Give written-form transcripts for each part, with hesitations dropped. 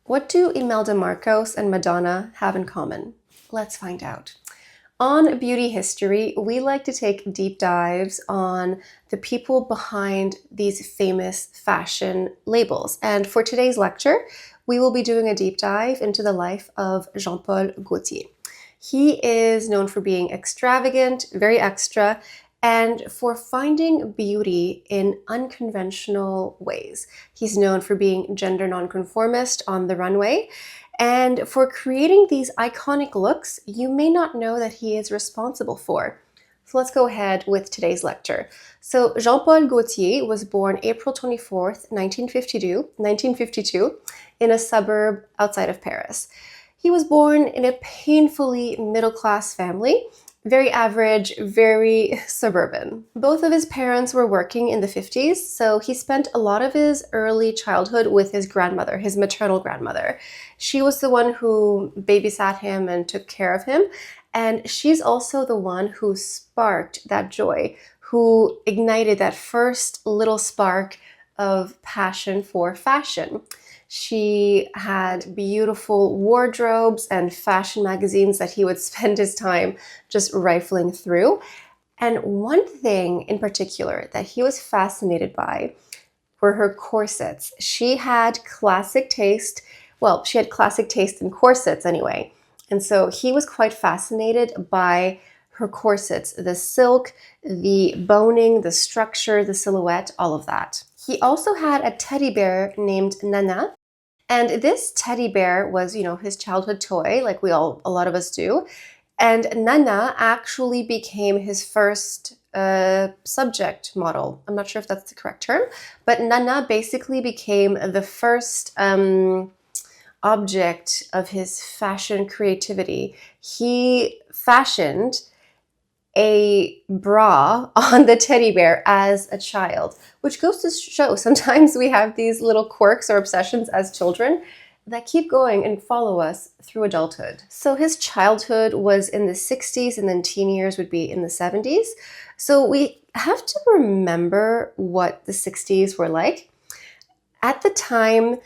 What do Imelda Marcos and Madonna have in common? Let's find out. On Beauty History, we like to take deep dives on the people behind these famous fashion labels. And for today's lecture, we will be doing a deep dive into the life of Jean-Paul Gaultier. He is known for being extravagant, very extra, and for finding beauty in unconventional ways. He's known for being gender nonconformist on the runway, and for creating these iconic looks you may not know that he is responsible for. So let's go ahead with today's lecture. So Jean-Paul Gaultier was born April 24th, 1952, in a suburb outside of Paris. He was born in a painfully middle-class family, very average, very suburban. Both of his parents were working in the 50s, so he spent a lot of his early childhood with his grandmother, his maternal grandmother. She was the one who babysat him and took care of him, and she's also the one who sparked that joy, who ignited that first little spark of passion for fashion. She had beautiful wardrobes and fashion magazines that he would spend his time just rifling through. And one thing in particular that he was fascinated by were her corsets. She had classic taste. Well, she had classic taste in corsets anyway. And so he was quite fascinated by her corsets, the silk, the boning, the structure, the silhouette, all of that. He also had a teddy bear named Nana. And this teddy bear was, his childhood toy, like a lot of us do. And Nana actually became his first subject model. I'm not sure if that's the correct term, but Nana basically became the first object of his fashion creativity. He fashioned a bra on the teddy bear as a child, which goes to show sometimes we have these little quirks or obsessions as children that keep going and follow us through adulthood. So his childhood was in the 60s and then teen years would be in the 70s. So we have to remember what the 60s were like. At the time,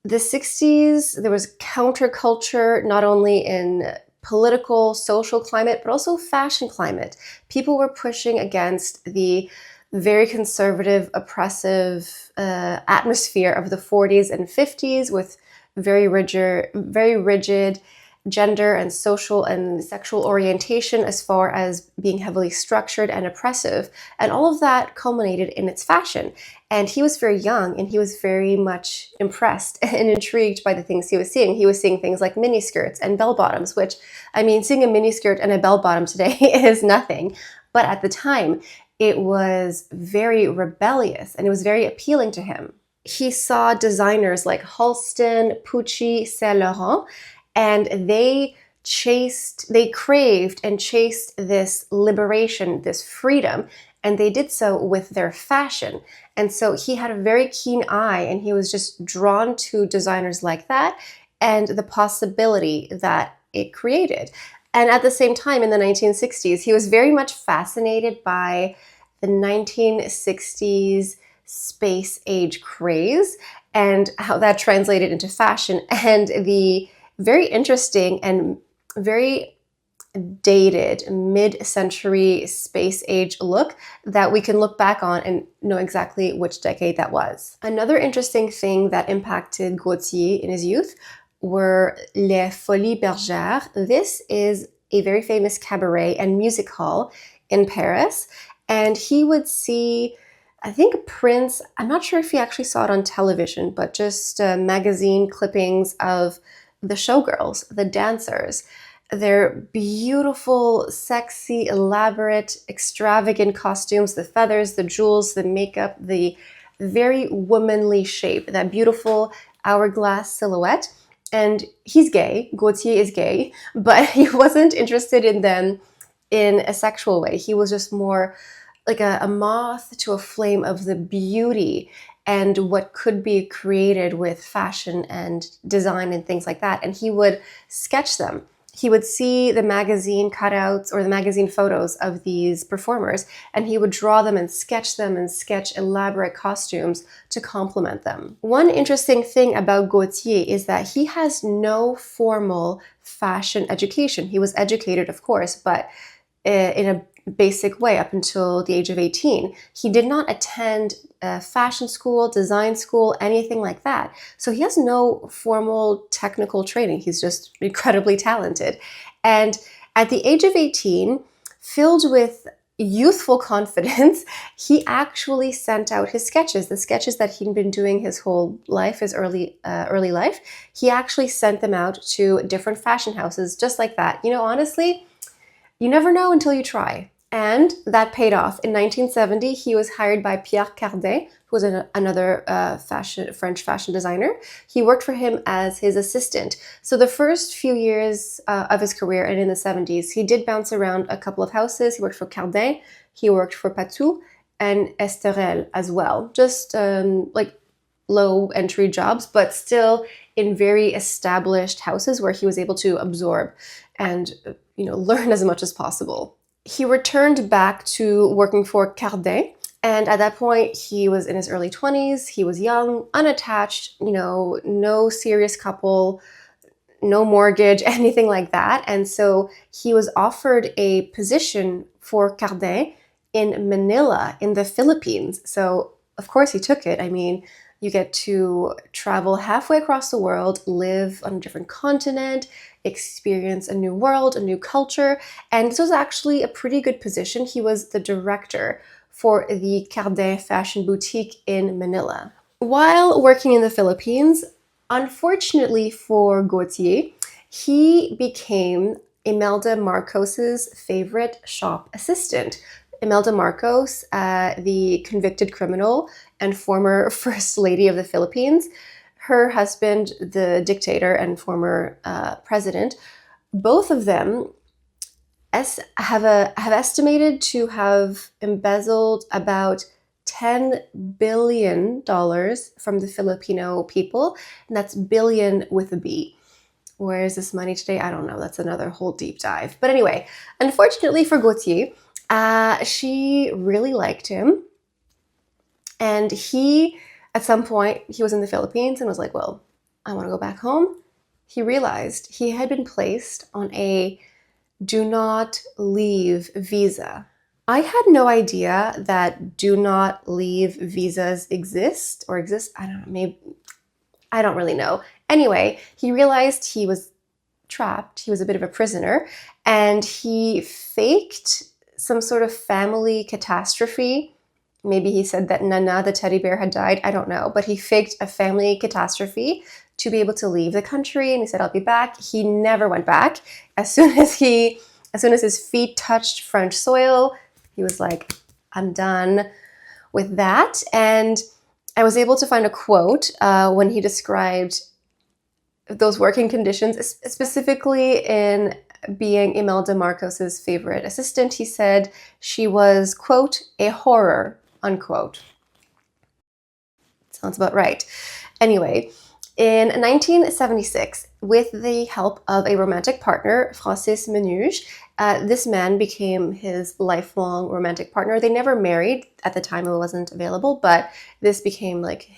the 60s, there was counterculture, not only in political, social climate, but also fashion climate. People were pushing against the very conservative, oppressive atmosphere of the 40s and 50s with very rigid gender and social and sexual orientation as far as being heavily structured and oppressive. And all of that culminated in its fashion. And he was very young and he was very much impressed and intrigued by the things he was seeing. He was seeing things like miniskirts and bell bottoms, which, seeing a miniskirt and a bell bottom today is nothing. But at the time, it was very rebellious and it was very appealing to him. He saw designers like Halston, Pucci, Saint Laurent, and they craved and chased this liberation, this freedom, and they did so with their fashion. And so he had a very keen eye and he was just drawn to designers like that and the possibility that it created. And at the same time, in the 1960s, he was very much fascinated by the 1960s space age craze and how that translated into fashion and the very interesting and very dated mid-century space age look that we can look back on and know exactly which decade that was. Another interesting thing that impacted Gaultier in his youth were Les Folies Bergères. This is a very famous cabaret and music hall in Paris, and he would see, I think, Prince. I'm not sure if he actually saw it on television, but just magazine clippings of the showgirls, the dancers, their beautiful, sexy, elaborate, extravagant costumes, the feathers, the jewels, the makeup, the very womanly shape, that beautiful hourglass silhouette. And he's gay, Gaultier is gay, but he wasn't interested in them in a sexual way. He was just more like a moth to a flame of the beauty and what could be created with fashion and design and things like that. And he would sketch them he would see the magazine cutouts or the magazine photos of these performers, and he would draw them and sketch elaborate costumes to complement them. One interesting thing about Gaultier is that he has no formal fashion education. He was educated, of course, but in a basic way up until the age of 18. He did not attend fashion school, design school, anything like that. So he has no formal technical training. He's just incredibly talented. And at the age of 18, filled with youthful confidence, he actually sent out his sketches, the sketches that he'd been doing his whole life, his early life. He actually sent them out to different fashion houses just like that. You know, honestly, you never know until you try. And that paid off. In 1970, he was hired by Pierre Cardin, who was another French fashion designer. He worked for him as his assistant. So the first few years of his career, and in the 70s, he did bounce around a couple of houses. He worked for Cardin, he worked for Patou, and Esterel as well. Just like low entry jobs, but still in very established houses where he was able to absorb and learn as much as possible. He returned back to working for Cardin, and at that point he was in his early 20s. He was young, unattached, no serious couple, no mortgage, anything like that. And so he was offered a position for Cardin in Manila in the Philippines. So of course he took it. I mean, you get to travel halfway across the world, live on a different continent, experience a new world, a new culture. And this was actually a pretty good position. He was the director for the Cardin fashion boutique in Manila. While working in the Philippines, unfortunately for Gaultier, he became Imelda Marcos's favorite shop assistant. Imelda Marcos, the convicted criminal and former First Lady of the Philippines, her husband, the dictator and former president, both of them have estimated to have embezzled about $10 billion from the Filipino people, and that's billion with a B. Where is this money today? I don't know. That's another whole deep dive. But anyway, unfortunately for Gaultier, she really liked him. And at some point, he was in the Philippines and was like, well, I want to go back home. He realized he had been placed on a do not leave visa. I had no idea that do not leave visas exist. I don't know, maybe, I don't really know. Anyway, he realized he was trapped. He was a bit of a prisoner, and he faked some sort of family catastrophe. Maybe he said that Nana, the teddy bear, had died. I don't know. But he faked a family catastrophe to be able to leave the country. And he said, I'll be back. He never went back. As soon as his feet touched French soil, he was like, I'm done with that. And I was able to find a quote when he described those working conditions, specifically in being Imelda Marcos's favorite assistant. He said she was, quote, a horror, unquote. Sounds about right. Anyway, in 1976, with the help of a romantic partner, Francis Menuge, this man became his lifelong romantic partner. They never married. At the time, it wasn't available, but this became like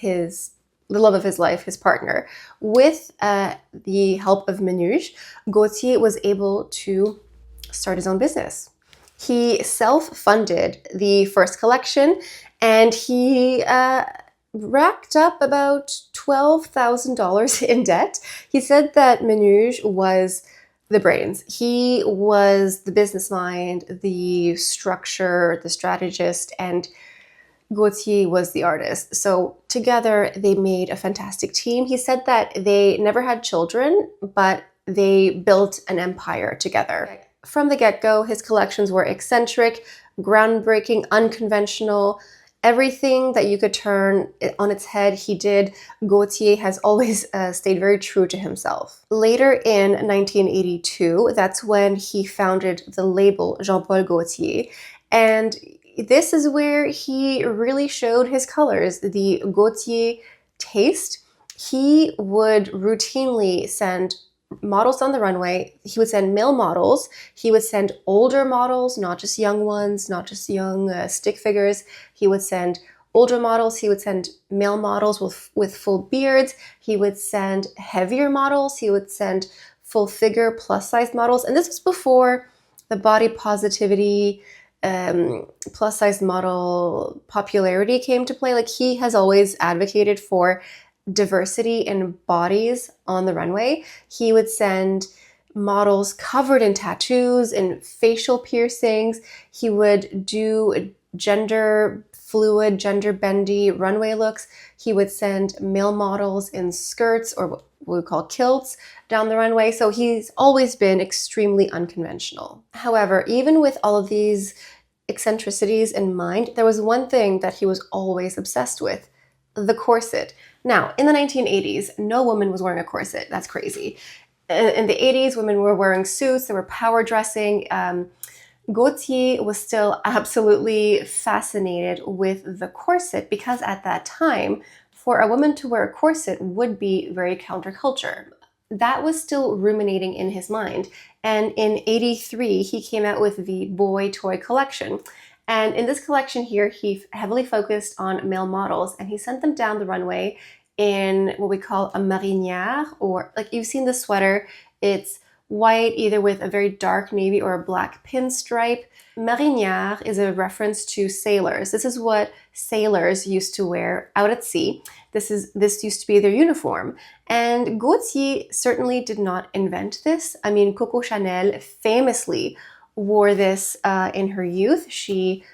the love of his life, his partner. With the help of Menuge, Gaultier was able to start his own business. He self-funded the first collection, and he racked up about $12,000 in debt. He said that Menuge was the brains. He was the business mind, the structure, the strategist, and Gaultier was the artist. So together they made a fantastic team. He said that they never had children, but they built an empire together. From the get-go, his collections were eccentric, groundbreaking, unconventional. Everything that you could turn on its head, he did. Gaultier has always stayed very true to himself. Later in 1982, that's when he founded the label Jean-Paul Gaultier. And this is where he really showed his colors, the Gaultier taste. He would routinely send models on the runway. He would send male models. He would send older models, not just young ones, not just young stick figures. He would send older models. He would send male models with full beards. He would send heavier models. He would send full figure plus size models. And this was before the body positivity plus size model popularity came to play. Like, he has always advocated for diversity in bodies on the runway. He would send models covered in tattoos and facial piercings. He would do gender fluid, gender bendy runway looks. He would send male models in skirts, or what we call kilts, down the runway. So he's always been extremely unconventional. However, even with all of these eccentricities in mind, there was one thing that he was always obsessed with: the corset. Now, in the 1980s, no woman was wearing a corset. That's crazy. In the 80s, women were wearing suits, they were power dressing. Gaultier was still absolutely fascinated with the corset because at that time, for a woman to wear a corset would be very counterculture. That was still ruminating in his mind. And in 83, he came out with the boy toy collection. And in this collection here, he heavily focused on male models, and he sent them down the runway in what we call a marinière, or like you've seen the sweater. It's white, either with a very dark navy or a black pinstripe. Marinière is a reference to sailors. This is what sailors used to wear out at sea. This used to be their uniform. And Gaultier certainly did not invent this. I mean, Coco Chanel famously wore this in her youth. She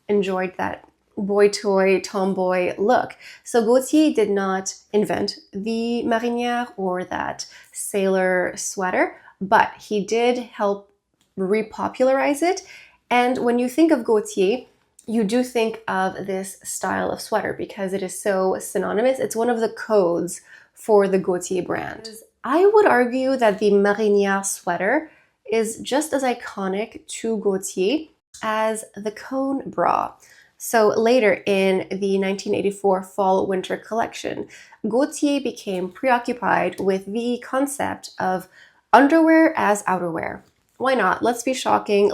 enjoyed that boy toy, tomboy look. So Gaultier did not invent the marinière or that sailor sweater, but he did help repopularize it. And when you think of Gaultier, you do think of this style of sweater because it is so synonymous. It's one of the codes for the Gaultier brand. I would argue that the marinière sweater is just as iconic to Gaultier as the cone bra. So later in the 1984 fall-winter collection, Gaultier became preoccupied with the concept of underwear as outerwear. Why not? Let's be shocking.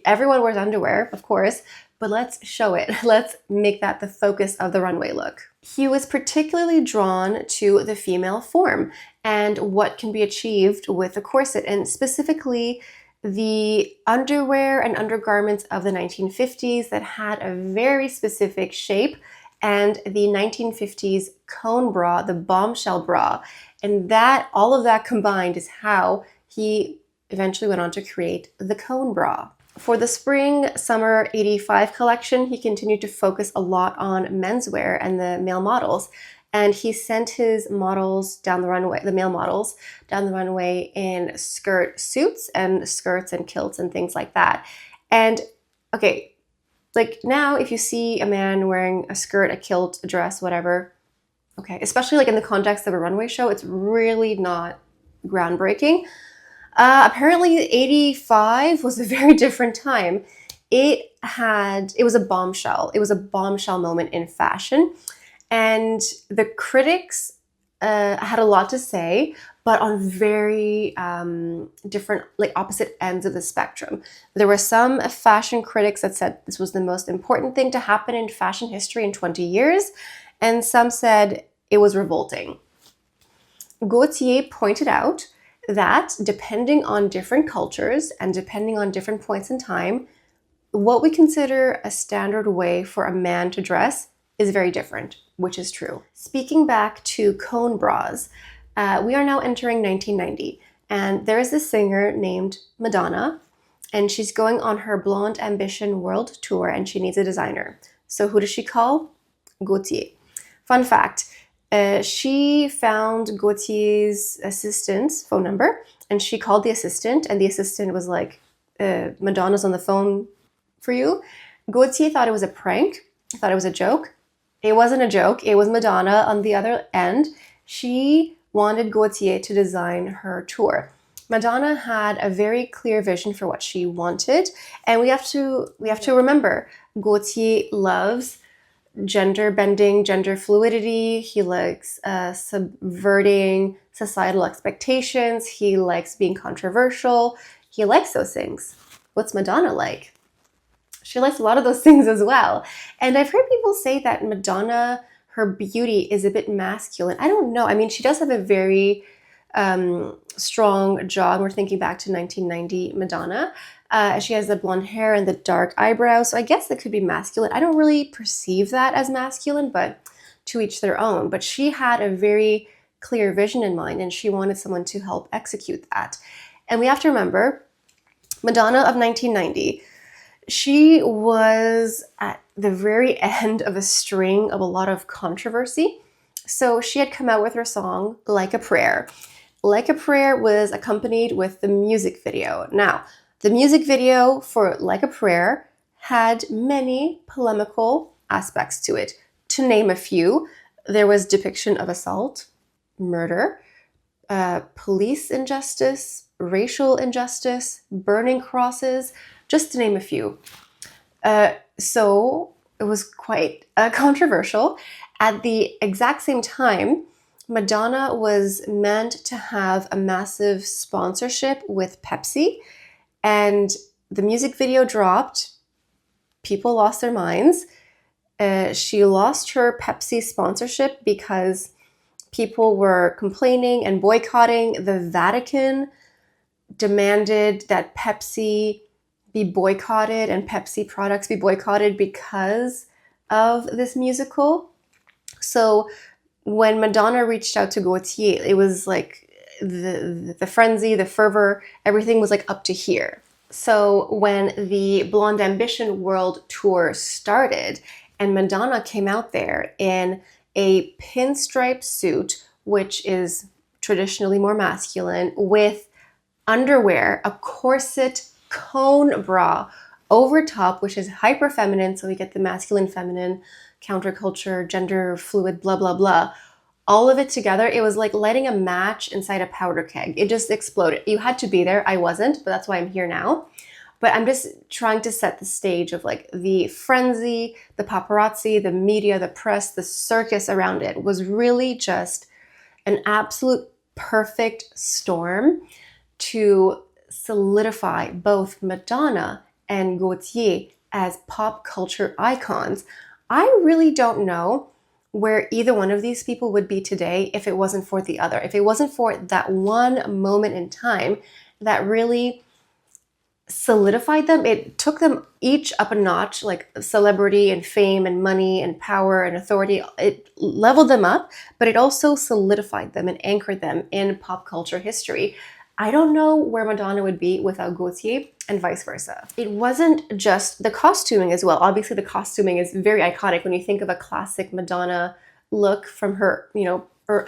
Everyone wears underwear, of course, but let's show it. Let's make that the focus of the runway look. He was particularly drawn to the female form and what can be achieved with a corset, and specifically the underwear and undergarments of the 1950s that had a very specific shape, and the 1950s cone bra, the bombshell bra. And that, all of that combined, is how he eventually went on to create the cone bra. For the spring-summer 85 collection, he continued to focus a lot on menswear and the male models. And he sent his models down the runway, the male models, down the runway in skirt suits and skirts and kilts and things like that. And okay, like now if you see a man wearing a skirt, a kilt, a dress, whatever, okay, especially like in the context of a runway show, it's really not groundbreaking. Apparently 85 was a very different time. It was a bombshell. It was a bombshell moment in fashion. And the critics had a lot to say, but on very different, like opposite ends of the spectrum. There were some fashion critics that said this was the most important thing to happen in fashion history in 20 years, and some said it was revolting. Gaultier pointed out that depending on different cultures and depending on different points in time, what we consider a standard way for a man to dress is very different, which is true. Speaking back to cone bras, we are now entering 1990, and there is this singer named Madonna, and she's going on her Blonde Ambition World Tour, and she needs a designer. So who does she call? Gaultier. Fun fact, she found Gaultier's assistant's phone number, and she called the assistant, and the assistant was like, Madonna's on the phone for you. Gaultier thought it was a prank, thought it was a joke. It wasn't a joke, it was Madonna on the other end. She wanted Gaultier to design her tour. Madonna had a very clear vision for what she wanted, and we have to remember, Gaultier loves gender bending, gender fluidity. He likes subverting societal expectations. He likes being controversial. He likes those things. What's Madonna like? She likes a lot of those things as well. And I've heard people say that Madonna, her beauty is a bit masculine. I don't know. I mean, she does have a very strong jaw. We're thinking back to 1990 Madonna. She has the blonde hair and the dark eyebrows. So I guess that could be masculine. I don't really perceive that as masculine, but to each their own. But she had a very clear vision in mind, and she wanted someone to help execute that. And we have to remember, Madonna of 1990, she was at the very end of a string of a lot of controversy. So she had come out with her song, Like a Prayer. Like a Prayer was accompanied with the music video. Now, the music video for Like a Prayer had many polemical aspects to it. To name a few, there was depiction of assault, murder, police injustice, racial injustice, burning crosses, just to name a few. So it was quite controversial. At the exact same time, Madonna was meant to have a massive sponsorship with Pepsi, and the music video dropped. People lost their minds. She lost her Pepsi sponsorship because people were complaining and boycotting. The Vatican demanded that Pepsi be boycotted and Pepsi products be boycotted because of this musical. So when Madonna reached out to Gaultier, it was like the frenzy, the fervor, everything was like up to here. So when the Blonde Ambition World Tour started and Madonna came out there in a pinstripe suit, which is traditionally more masculine, with underwear, a corset, cone bra over top, which is hyper feminine, so we get the masculine, feminine, counterculture, gender fluid, blah, blah, blah. All of it together, it was like lighting a match inside a powder keg. It just exploded. You had to be there. I wasn't, but that's why I'm here now. But I'm just trying to set the stage of like the frenzy, the paparazzi, the media, the press, the circus around it was really just an absolute perfect storm to solidify both Madonna and Gaultier as pop culture icons. I really don't know where either one of these people would be today if it wasn't for the other. If it wasn't for that one moment in time that really solidified them, it took them each up a notch, like celebrity and fame and money and power and authority. It leveled them up, but it also solidified them and anchored them in pop culture history. I don't know where Madonna would be without Gaultier, and vice versa. It wasn't just the costuming as well. Obviously, the costuming is very iconic when you think of a classic Madonna look from her,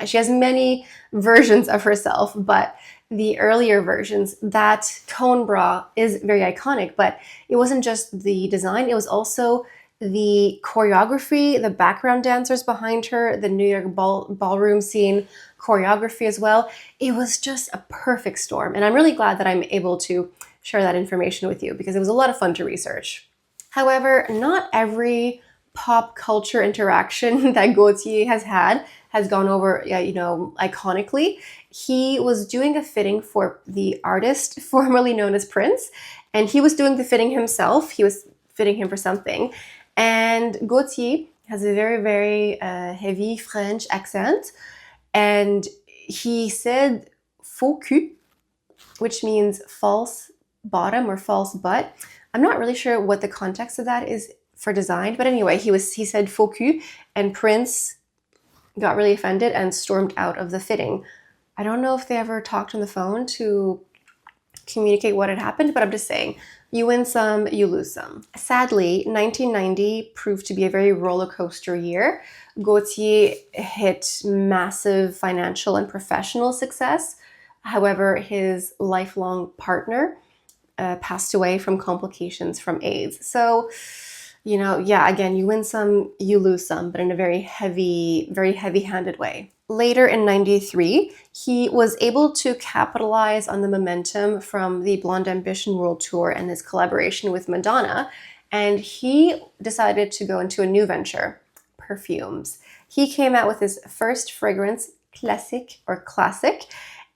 she has many versions of herself, but the earlier versions, that cone bra is very iconic. But it wasn't just the design, it was also the choreography, the background dancers behind her, the New York ballroom scene choreography as well. It was just a perfect storm. And I'm really glad that I'm able to share that information with you because it was a lot of fun to research. However, not every pop culture interaction that Gaultier has gone over, iconically. He was doing a fitting for the artist formerly known as Prince, and he was doing the fitting himself. He was fitting him for something. And Gaultier has a very, very heavy French accent. And he said faux cul, which means false bottom or false butt. I'm not really sure what the context of that is for design. But anyway, he said faux cul, and Prince got really offended and stormed out of the fitting. I don't know if they ever talked on the phone to communicate what had happened, but I'm just saying, you win some, you lose some. Sadly, 1990 proved to be a very roller coaster year. Gaultier hit massive financial and professional success. However, his lifelong partner passed away from complications from AIDS. So, again, you win some, you lose some, but in a very heavy-handed way. Later in 93, he was able to capitalize on the momentum from the Blonde Ambition World Tour and his collaboration with Madonna, and he decided to go into a new venture. Perfumes. He came out with his first fragrance, Classic or Classic,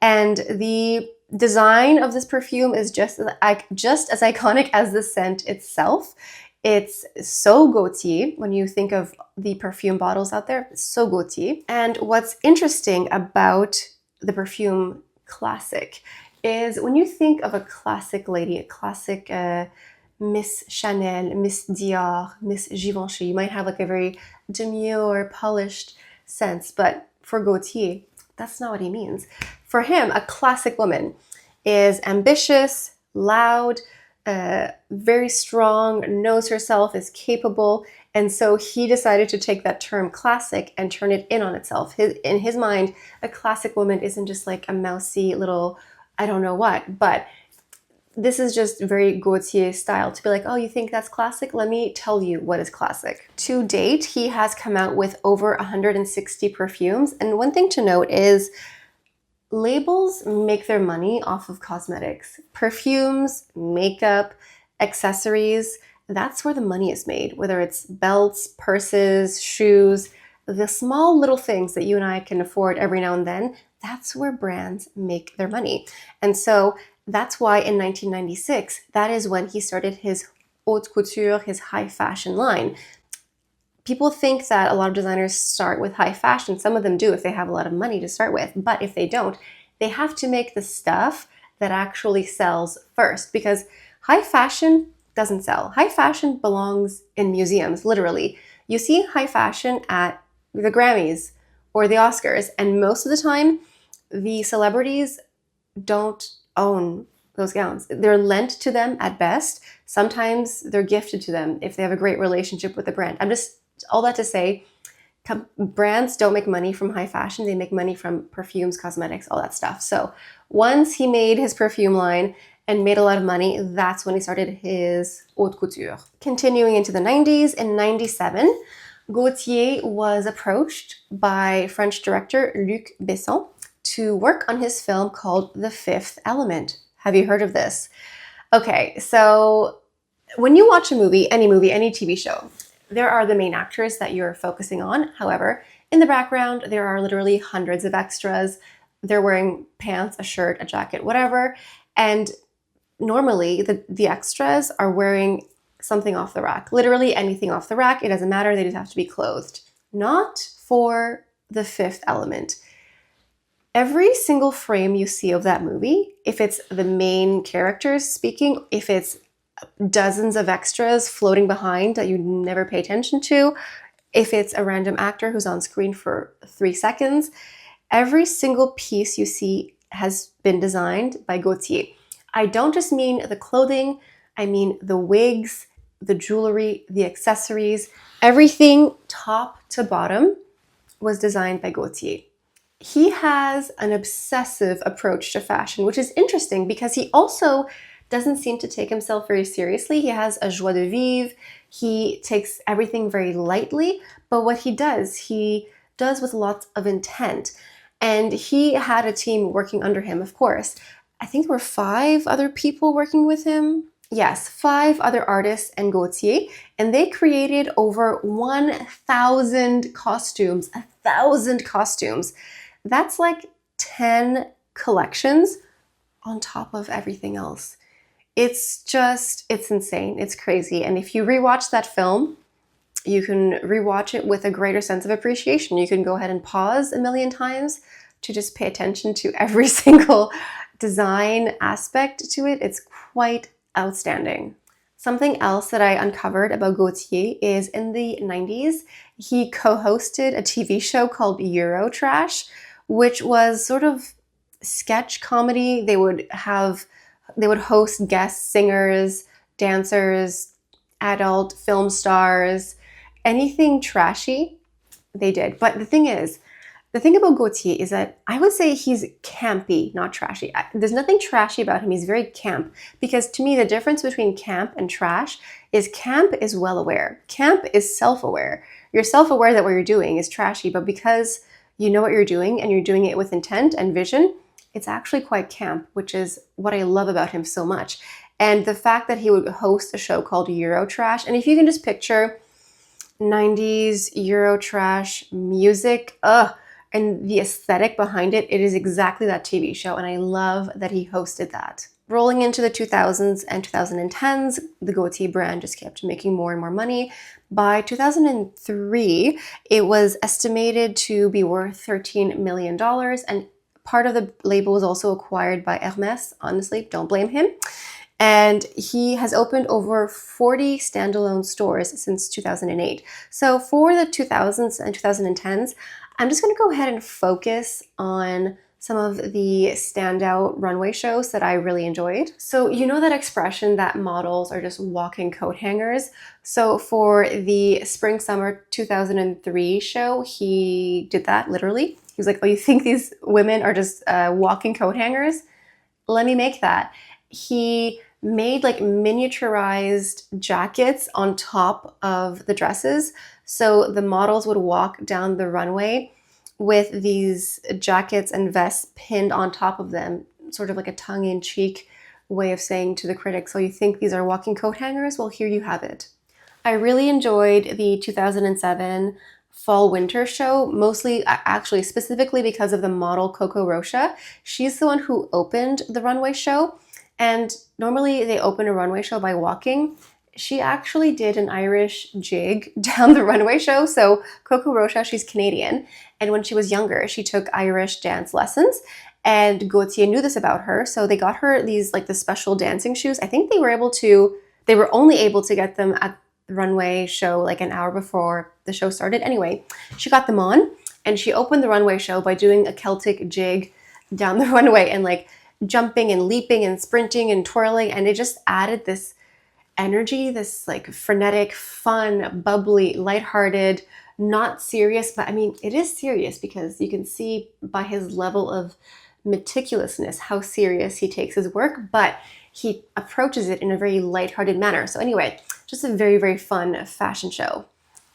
and the design of this perfume is just as iconic as the scent itself. It's so Gaultier. When you think of the perfume bottles out there, it's so Gaultier. And what's interesting about the perfume Classic is when you think of a classic lady, a classic Miss Chanel, Miss Dior, Miss Givenchy, you might have like a very demure, polished sense, but for Gaultier, that's not what he means. For him, a classic woman is ambitious, loud, very strong, knows herself, is capable, and so he decided to take that term classic and turn it in on itself. In his mind, a classic woman isn't just like a mousy little, I don't know what, but this is just very Gaultier style to be like, oh, you think that's classic? Let me tell you what is classic. To date, he has come out with over 160 perfumes. And one thing to note is labels make their money off of cosmetics. Perfumes, makeup, accessories, that's where the money is made, whether it's belts, purses, shoes, the small little things that you and I can afford every now and then, that's where brands make their money. And so that's why in 1996, that is when he started his haute couture, his high fashion line. People think that a lot of designers start with high fashion. Some of them do if they have a lot of money to start with. But if they don't, they have to make the stuff that actually sells first, because high fashion doesn't sell. High fashion belongs in museums, literally. You see high fashion at the Grammys or the Oscars, and most of the time, the celebrities don't own those gowns. They're lent to them at best. Sometimes they're gifted to them if they have a great relationship with the brand. I'm just, all that to say, brands don't make money from high fashion. They make money from perfumes, cosmetics, all that stuff. So once he made his perfume line and made a lot of money, that's when he started his haute couture. Continuing into the 90s, in 97, Gaultier was approached by French director Luc Besson to work on his film called The Fifth Element. Have you heard of this? Okay, so when you watch a movie, any TV show, there are the main actors that you're focusing on. However, in the background, there are literally hundreds of extras. They're wearing pants, a shirt, a jacket, whatever. And normally the extras are wearing something off the rack, literally anything off the rack. It doesn't matter. They just have to be clothed. Not for The Fifth Element. Every single frame you see of that movie, if it's the main characters speaking, if it's dozens of extras floating behind that you never pay attention to, if it's a random actor who's on screen for 3 seconds, every single piece you see has been designed by Gaultier. I don't just mean the clothing, I mean the wigs, the jewelry, the accessories, everything top to bottom was designed by Gaultier. He has an obsessive approach to fashion, which is interesting because he also doesn't seem to take himself very seriously. He has a joie de vivre. He takes everything very lightly, but what he does with lots of intent. And he had a team working under him, of course. I think there were 5 other people working with him. Yes, 5 other artists and Gaultier, and they created over 1,000 costumes. 1,000 costumes. That's like 10 collections on top of everything else. It's insane. It's crazy. And if you rewatch that film, you can rewatch it with a greater sense of appreciation. You can go ahead and pause a million times to just pay attention to every single design aspect to it. It's quite outstanding. Something else that I uncovered about Gaultier is in the 90s, he co-hosted a TV show called Eurotrash, which was sort of sketch comedy. They would host guest singers, dancers, adult film stars, anything trashy, they did. But the thing about Gaultier is that I would say he's campy, not trashy. There's nothing trashy about him. He's very camp. Because to me, the difference between camp and trash is camp is well-aware. Camp is self-aware. You're self-aware that what you're doing is trashy, but because you know what you're doing and you're doing it with intent and vision, it's actually quite camp, which is what I love about him so much. And the fact that he would host a show called Eurotrash, and if you can just picture 90s Euro trash music. Ugh. And the aesthetic behind it, it is exactly that TV show. And I love that he hosted that. Rolling into the 2000s and 2010s, the Gaultier brand just kept making more and more money. By 2003, it was estimated to be worth $13 million. And part of the label was also acquired by Hermès. Honestly, don't blame him. And he has opened over 40 standalone stores since 2008. So for the 2000s and 2010s, I'm just going to go ahead and focus on some of the standout runway shows that I really enjoyed. So you know that expression that models are just walking coat hangers? So for the Spring Summer 2003 show, he did that literally. He was like, oh, you think these women are just walking coat hangers? Let me make that. He made like miniaturized jackets on top of the dresses. So the models would walk down the runway with these jackets and vests pinned on top of them, sort of like a tongue-in-cheek way of saying to the critics, so you think these are walking coat hangers? Well, here you have it. I really enjoyed the 2007 fall winter show, mostly actually specifically because of the model Coco Rocha. She's the one who opened the runway show, and normally they open a runway show by walking. She actually did an Irish jig down the runway show. So Coco Rocha, she's Canadian, and when she was younger, she took Irish dance lessons, and Gaultier knew this about her, so they got her these like the special dancing shoes. I think they were only able to get them at the runway show like an hour before the show started. Anyway, she got them on, and she opened the runway show by doing a Celtic jig down the runway and like jumping and leaping and sprinting and twirling, and it just added this energy, this like frenetic, fun, bubbly, lighthearted, not serious, but I mean, it is serious because you can see by his level of meticulousness how serious he takes his work, but he approaches it in a very lighthearted manner. So anyway, just a very, very fun fashion show.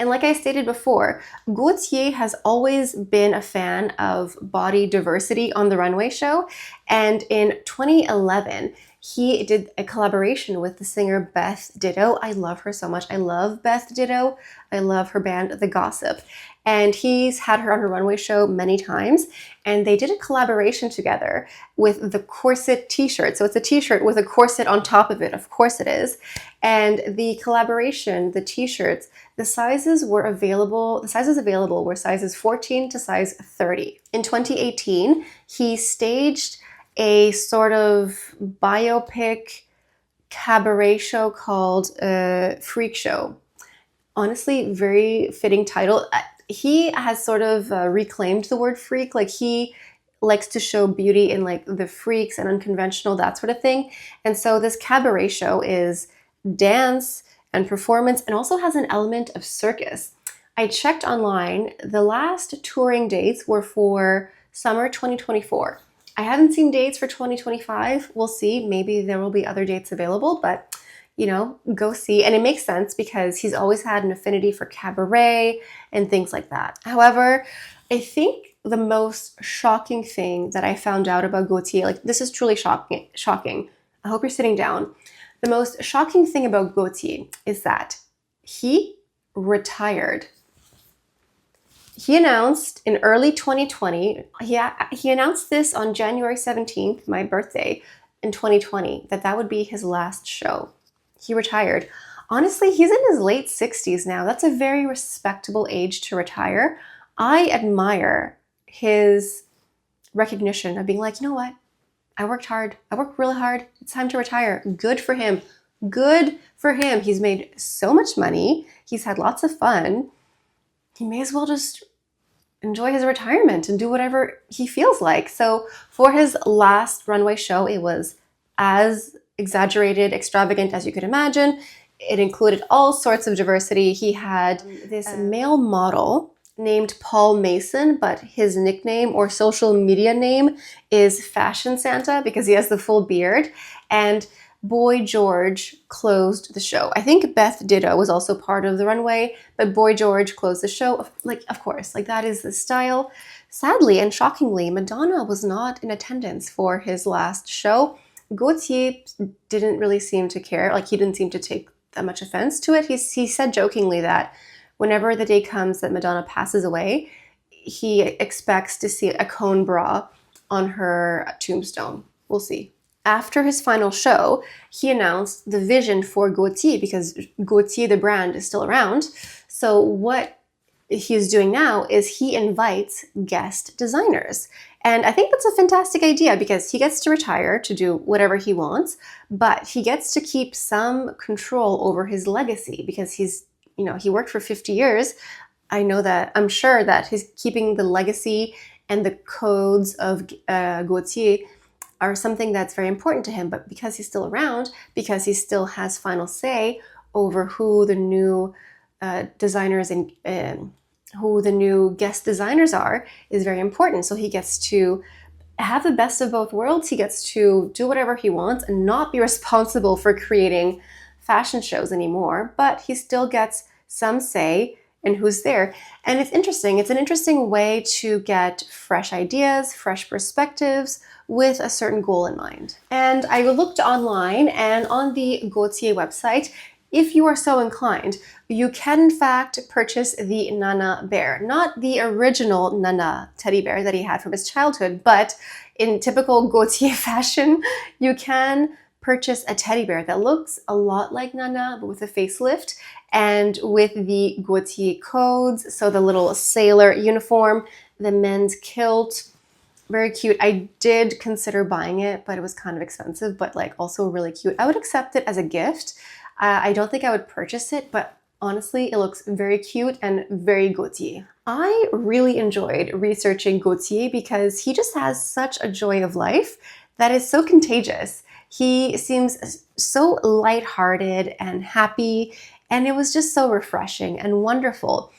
And like I stated before, Gaultier has always been a fan of body diversity on the runway show. And in 2011, he did a collaboration with the singer Beth Ditto. I love her so much. I love Beth Ditto. I love her band, The Gossip. And he's had her on her runway show many times. And they did a collaboration together with the corset t-shirt. So it's a t-shirt with a corset on top of it. Of course it is. And the collaboration, the t-shirts, the sizes available were sizes 14 to size 30. In 2018, he staged a sort of biopic cabaret show called Freak Show. Honestly, very fitting title. He has sort of reclaimed the word freak. Like he likes to show beauty in like the freaks and unconventional, that sort of thing. And so this cabaret show is dance and performance and also has an element of circus. I checked online. The last touring dates were for summer 2024. I haven't seen dates for 2025. We'll see. Maybe there will be other dates available, but you know, go see. And it makes sense because he's always had an affinity for cabaret and things like that. However, I think the most shocking thing that I found out about Gaultier, like this is truly shocking. I hope you're sitting down. The most shocking thing about Gaultier is that he retired. He announced in early 2020, he announced this on January 17th, my birthday, in 2020, that would be his last show. He retired. Honestly, he's in his late 60s now. That's a very respectable age to retire. I admire his recognition of being like, you know what? I worked hard. I worked really hard. It's time to retire. Good for him. Good for him. He's made so much money. He's had lots of fun. He may as well just enjoy his retirement and do whatever he feels like. So for his last runway show, it was as exaggerated, extravagant as you could imagine. It included all sorts of diversity. He had this male model named Paul Mason, but his nickname or social media name is Fashion Santa because he has the full beard. And Boy George closed the show. I think Beth Ditto was also part of the runway, but Boy George closed the show. Like, of course, like that is the style. Sadly and shockingly, Madonna was not in attendance for his last show. Gaultier didn't really seem to care. Like he didn't seem to take that much offense to it. He said jokingly that whenever the day comes that Madonna passes away, he expects to see a cone bra on her tombstone. We'll see. After his final show, he announced the vision for Gaultier, because Gaultier, the brand, is still around. So what he's doing now is he invites guest designers. And I think that's a fantastic idea, because he gets to retire to do whatever he wants, but he gets to keep some control over his legacy, because he worked for 50 years. I'm sure that he's keeping the legacy and the codes of Gaultier are something that's very important to him. But because he's still around, because he still has final say over who the new designers and who the new guest designers are, is very important. So he gets to have the best of both worlds. He gets to do whatever he wants and not be responsible for creating fashion shows anymore, but he still gets some say in who's there. And it's interesting. It's an interesting way to get fresh ideas, fresh perspectives with a certain goal in mind. And I looked online, and on the Gaultier website, if you are so inclined, you can in fact purchase the Nana bear. Not the original Nana teddy bear that he had from his childhood, but in typical Gaultier fashion, you can purchase a teddy bear that looks a lot like Nana, but with a facelift and with the Gaultier codes. So the little sailor uniform, the men's kilt, very cute. I did consider buying it, but it was kind of expensive, but like also really cute. I would accept it as a gift. I don't think I would purchase it, but honestly, it looks very cute and very Gaultier. I really enjoyed researching Gaultier because he just has such a joy of life that is so contagious. He seems so lighthearted and happy, and it was just so refreshing and wonderful.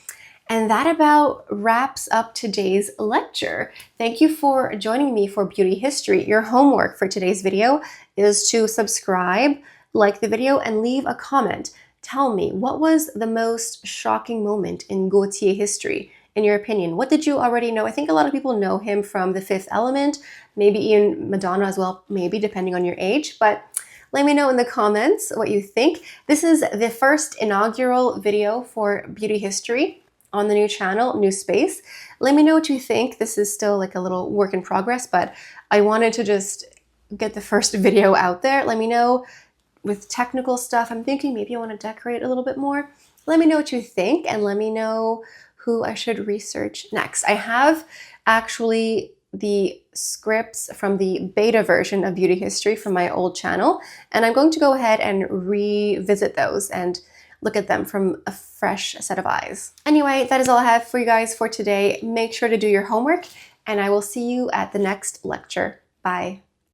And that about wraps up today's lecture. Thank you for joining me for Beauty History. Your homework for today's video is to subscribe, like the video, and leave a comment. Tell me, what was the most shocking moment in Gaultier history, in your opinion? What did you already know? I think a lot of people know him from The Fifth Element, maybe even Madonna as well, maybe depending on your age, but let me know in the comments what you think. This is the first inaugural video for Beauty History on the new channel, new space. Let me know what you think. This is still like a little work in progress, but I wanted to just get the first video out there. Let me know with technical stuff. I'm thinking maybe I want to decorate a little bit more. Let me know what you think, and let me know who I should research next. I have actually the scripts from the beta version of Beauty History from my old channel, and I'm going to go ahead and revisit those and look at them from a fresh set of eyes. Anyway, that is all I have for you guys for today. Make sure to do your homework, and I will see you at the next lecture. Bye.